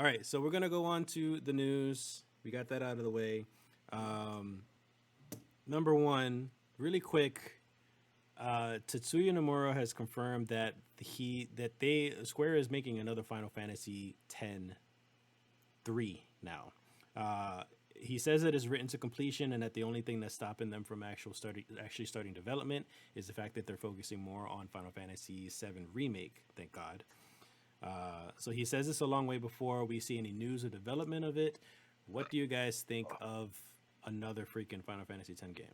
right, so we're gonna go on to the news. We got that out of the way. Um, Number one, really quick. Tetsuya Nomura has confirmed that Square is making another Final Fantasy X-3 now. Uh, he says it is written to completion, and that the only thing that's stopping them from actually starting development is the fact that they're focusing more on Final Fantasy VII Remake. Thank God. So he says this a long way before we see any news or development of it. What do you guys think of another freaking Final Fantasy X game?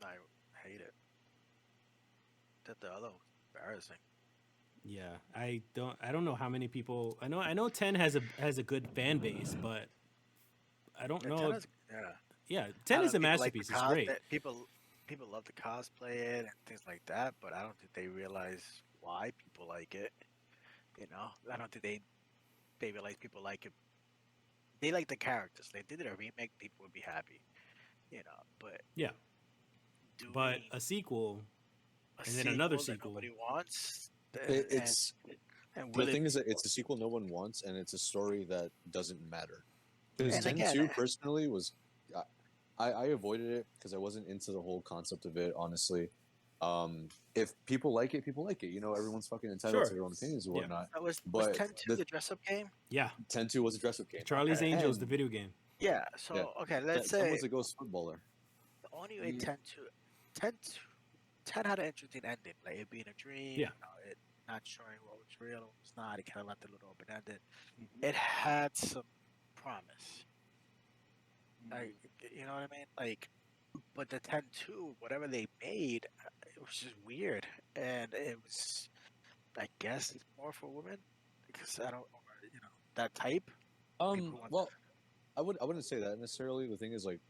I hate it. That the other embarrassing. Yeah, I don't know how many people. I know 10 has a good fan base, but I don't Yeah, know. 10 is, yeah. Yeah, I 10 don't know. is a People like the masterpiece. It's great. people love to cosplay it and things like that, but I don't think they realize why people like it. I don't think they realize people like it. They like the characters. They did a remake, people would be happy. But Yeah, but doing a sequel a and then another sequel that sequel. nobody wants, and It's and the will it thing is be? that it's a sequel no one wants, and it's a story that doesn't matter. Because And Mm-hmm. 10 again, 2 personally was, I avoided it because I wasn't into the whole concept of it. Honestly, if people like it, people like it. Everyone's fucking entitled to Sure. their own opinions and Yeah. whatnot. was But 10-2 the the dress up game? Yeah, 10 2 was a dress up game. Charlie's Okay. Angels, the And video game. Yeah. yeah, So okay, let's 10 say was a ghost footballer. the only way 10 had an interesting ending, like it being a dream. Yeah. It not showing what was real, what was not. It kind of left it a little open ended. It had some promise. Like, you know what I mean? Like, but the 10-2, whatever they made, it was just weird, and it was, I guess, it's more for women because I don't, that type. People who want Well, I wouldn't say that necessarily. The thing is, like,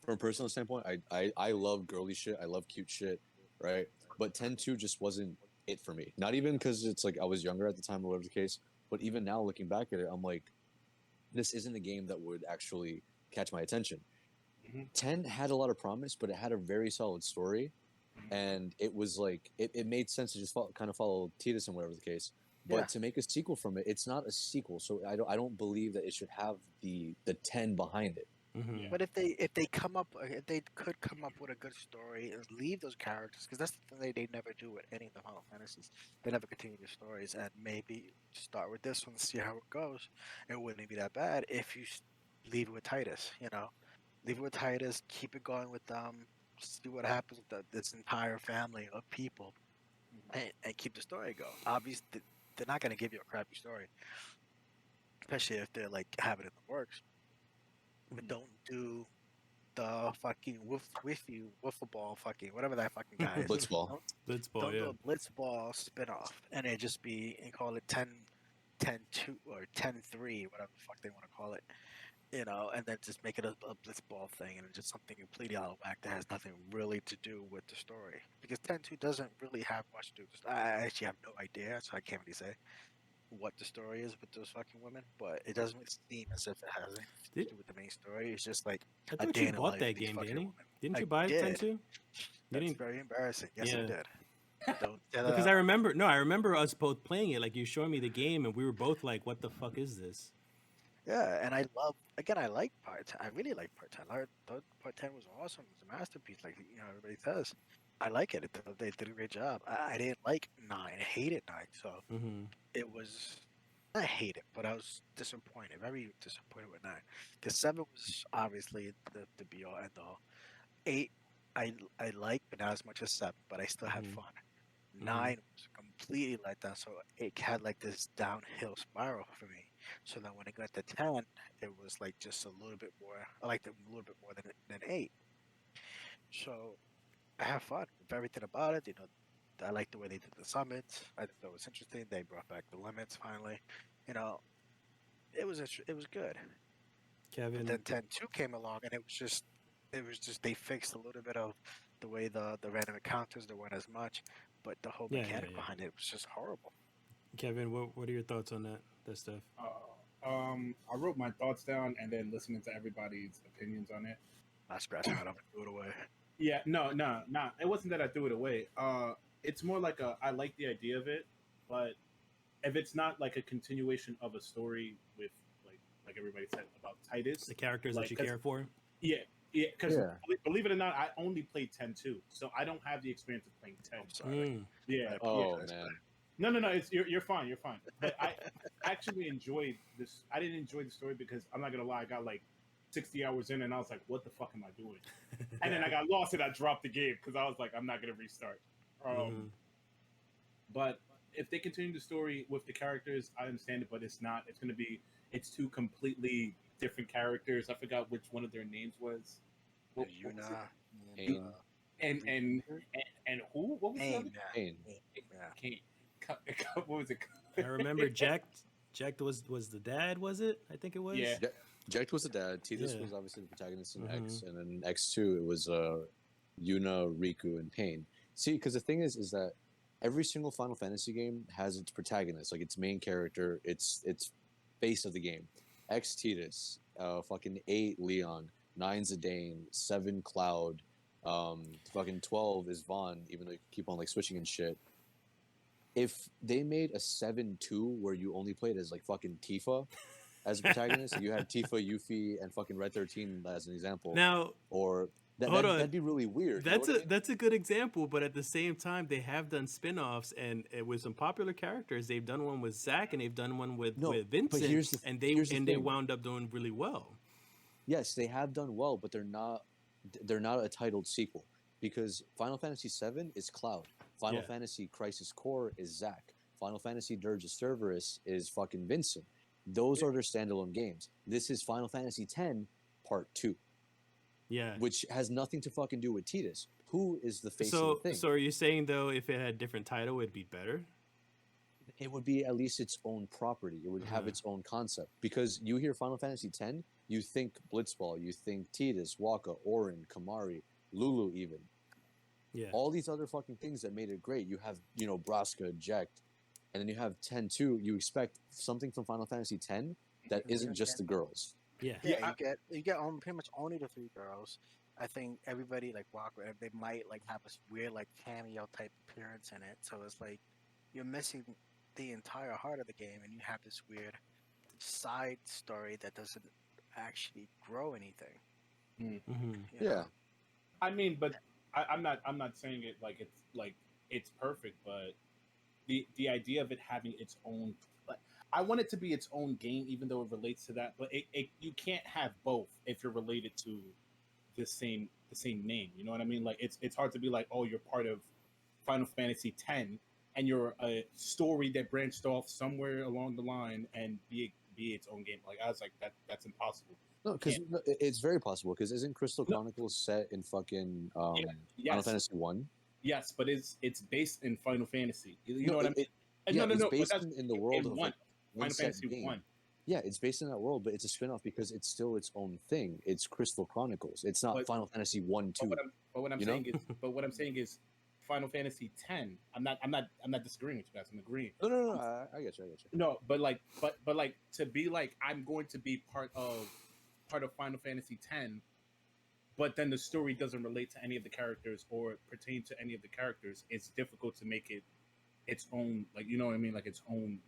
from a personal standpoint, I love girly shit. I love cute shit, right? But 10 2 just wasn't it for me. Not even because it's like I was younger at the time or whatever the case, but even now looking back at it, I'm like, this isn't a game that would actually catch my attention. 10 had a lot of promise, but it had a very solid story, and it was like it made sense to just kind of follow Titus and whatever the case. But Yeah. to make a sequel from it, it's not a sequel, so I don't believe that it should have the 10 behind it. Mm-hmm. But if they could come up with a good story and leave those characters, because that's the thing they never do with any of the Final Fantasies. They never continue the stories, and maybe start with this one, see how it goes. It wouldn't be that bad if you leave it with Titus. Leave it with Titus, keep it going with them, see what happens with this entire family of people, and keep the story going. Obviously, they're not going to give you a crappy story, especially if they're like have it in the works. But don't do the fucking wiffle ball fucking whatever that fucking guy is. Blitzball. Blitzball, Don't yeah. do a blitzball spinoff and it just be and call it 10-2 or 10-3, whatever the fuck they want to call it. And then just make it a blitzball thing and just something completely out of whack that has nothing really to do with the story. Because 10-2 doesn't really have much to do with the story. I actually have no idea, so I can't really say what the story is with those fucking women, but it doesn't seem as if it has anything to do with the main story. It's just like I a thought day you in the bought life that of these game, fucking Danny. women. Didn't I you buy did. 10-2? That's very embarrassing. Yes, I Yeah. did. Don't Because I remember us both playing it. Like you showing me the game, and we were both like, "What the fuck is this?" Yeah, and I like part 10. I really like part 10. I thought part 10 was awesome. It was a masterpiece, like everybody says. I like it. They did a great job. I didn't like 9. I hated 9. So Mm-hmm. it was. I hate it, but I was disappointed, very disappointed with 9. The 7 was obviously the be all end all. 8, I like, but not as much as 7, but I still had Mhm. fun. 9 was completely let down, so it had like this downhill spiral for me. So then when it got to 10, it was like just a little bit more. I liked it a little bit more than 8. So I have fun with everything about it. I like the way they did the summits. I think that was interesting. They brought back the limits finally. You know, it was good. But Kevin, then 10-2 came along, and it was just they fixed a little bit of the way the random encounters. There weren't as much, but the whole Yeah, mechanic yeah. behind it was just horrible. Kevin, what are your thoughts on that stuff? I wrote my thoughts down and then listening to everybody's opinions on it. I scratched that up and threw it away. Yeah, no. It wasn't that I threw it away. It's more like I like the idea of it, but if it's not like a continuation of a story with like everybody said about Titus, The characters like, that you 'cause- care for. yeah, because Yeah. believe it or not, I only played 10 too, so I don't have the experience of playing 10. I'm sorry. Mm. Yeah, I Oh apologize for man. that. no, you're fine, you're fine. But I actually enjoyed this. I didn't enjoy the story because I'm not gonna lie, I got like 60 hours in, and I was like, "What the fuck am I doing?" And then I got lost and I dropped the game because I was like, "I'm not gonna restart." Mhm. But if they continue the story with the characters, I understand it. But it's not. It's two completely different characters. I forgot which one of their names was. What was it? Yuna Pain. And who? What was the other? Pain. Yeah. Kane. What was it? I remember Jack. Jack was the dad. Was it? I think it was. Yeah. Jack was the dad. Tidus Yeah. was obviously the protagonist in Mhm. X, and then in X2 it was Yuna, Riku, and Pain. See, because the thing is that every single Final Fantasy game has its protagonist, like its main character, its face of the game. X Tidus, fucking 8 Leon, 9 Zidane, 7 Cloud, fucking 12 is Vaughn, even though you keep on like switching and shit. If they made a 7-2 where you only played as like fucking Tifa as a protagonist, you had Tifa, Yuffie, and fucking Red 13 as an example, Now or Hold on. that'd be really weird. You know that's what I a mean? that's a good example, but at the same time, they have done spin-offs and with some popular characters. They've done one with Zack and they've done one with Vincent, here's the and thing. they wound up doing really well. Yes, they have done well, but they're not a titled sequel because Final Fantasy VII is Cloud. Final Yeah. Fantasy Crisis Core is Zack. Final Fantasy Dirge of Cerberus is fucking Vincent. Those are their standalone games. This is Final Fantasy X Part 2, Yeah. which has nothing to fucking do with Tidus, who is the face of So the thing. so are you saying though, if it had a different title, it'd be better? It would be at least its own property. It would have Uh-huh. its own concept. Because you hear Final Fantasy X, you think Blitzball, you think Tidus, Waka, Orin, Kamari, Lulu even. Yeah. All these other fucking things that made it great. You have, Braska, Eject, and then you have 10-2. You expect something from Final Fantasy X that isn't just the girls. Yeah. Yeah, you get pretty much only the 3 girls. I think everybody like Walker, they might like have this weird like cameo type appearance in it. So it's like you're missing the entire heart of the game, and you have this weird side story that doesn't actually grow anything. Mm-hmm. you know? I mean, but I'm not saying it like it's perfect, but the idea of it having its own, like, I want it to be its own game, even though it relates to that. But you can't have both if you're related to the same name. You know what I mean? Like it's hard to be like, oh, you're part of Final Fantasy X, and you're a story that branched off somewhere along the line and be its own game. Like I was like that's impossible. No, because it's very possible. Because isn't Crystal Chronicles set in fucking Final Yes. Fantasy 1? Yes, but it's based in Final Fantasy. You know what I mean? It's but based that's in the world of one. like, one Final set Fantasy game. 1. Yeah, it's based in that world, but it's a spin-off because it's still its own thing. It's Crystal Chronicles. It's not But- Final Fantasy 1, 2. But what I'm You know? saying is Final Fantasy X. I'm not disagreeing with you guys. I'm agreeing. No. I get you. No, but to be like I'm going to be part of Final Fantasy X, but then the story doesn't relate to any of the characters or pertain to any of the characters. It's difficult to make it its own, like, you know what I mean, like its own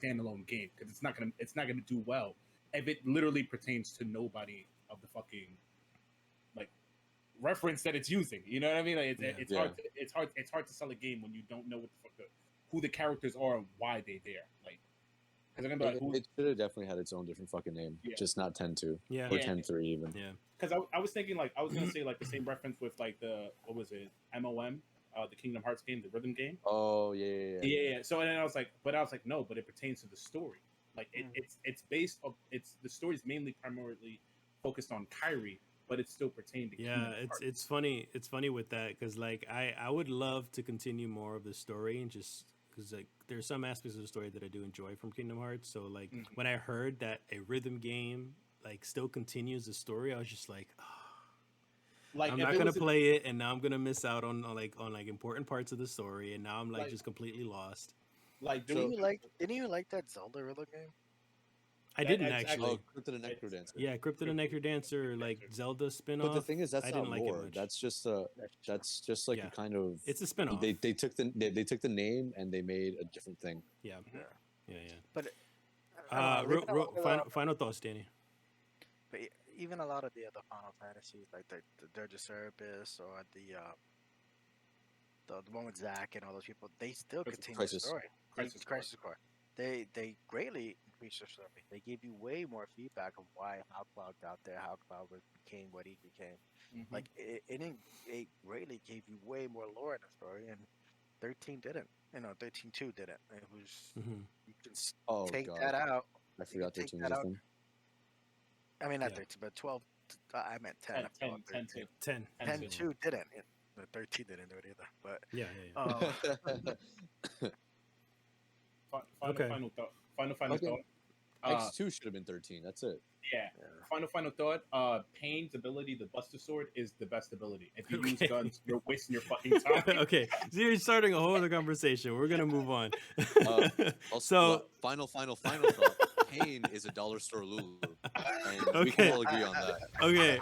standalone game, because it's not gonna do well if it literally pertains to nobody of the fucking like reference that it's using. You know what I mean? Like it's hard to sell a game when you don't know what the fuck who the characters are and why they're there. Like, because I'm gonna be like, It should have definitely had its own different fucking name, Yeah. just not 10-2 Yeah. or Yeah. 10-3 even. Yeah. because I was thinking like I was gonna say like the same reference with like the what was it MOM, the Kingdom Hearts game, the rhythm game. Oh yeah. Yeah. So and then I was like no, but it pertains to the story. Like it's based of the story is mainly primarily focused on Kyrie, but it still pertained to Yeah, Kingdom it's Hearts. it's funny. It's funny with that because like I would love to continue more of the story and just because like there's some aspects of the story that I do enjoy from Kingdom Hearts. So like Mhm. when I heard that a rhythm game like still continues the story, I was just like, Like I'm if not it gonna was a- play it, and now I'm gonna miss out on like important parts of the story, and now I'm like Like- just completely lost. like Didn't doing you like that Zelda rhythm game? I That- didn't that's actually. Oh, Crypt of the Necro Dancer. Yeah, Crypt of the Necro Dancer, like Zelda spinoff. But the thing is, that's I not didn't like it lore. much. That's just like Yeah. a kind of. It's a spinoff. They took the name and they made a different thing. Yeah. But I don't know, even a lot Final thoughts, Danny. but even a lot of the other Final Fantasies, like the Dirge of Cerberus or the one with Zack and all those people, they still continue the Crisis. story. Crisis Core. They greatly increased their story. They gave you way more feedback of how Cloud got there, how Cloud became what he became. Mhm. Like it greatly gave you way more lore in the story, and 13 didn't. 13.2 didn't. It was Mhm. you can Oh take god, that out. I forgot take 13 that was a out. thing. I mean, not Yeah. 13, but 12. I meant 10. 10, I forgot 10, 13. 10. 10.2 didn't. The 13 didn't do it either. But Yeah, yeah, yeah. Okay. Final thought. Final Fucking thought. X2 should have been 13. That's it. Yeah. yeah. Final thought. Pain's ability, the Buster Sword, is the best ability. If you use Okay. guns, you're wasting your fucking time. Okay, so you're starting a whole other conversation. We're gonna move on. Also, final thought. Pain is a dollar store Lulu, and we can Okay. all agree on that. Okay,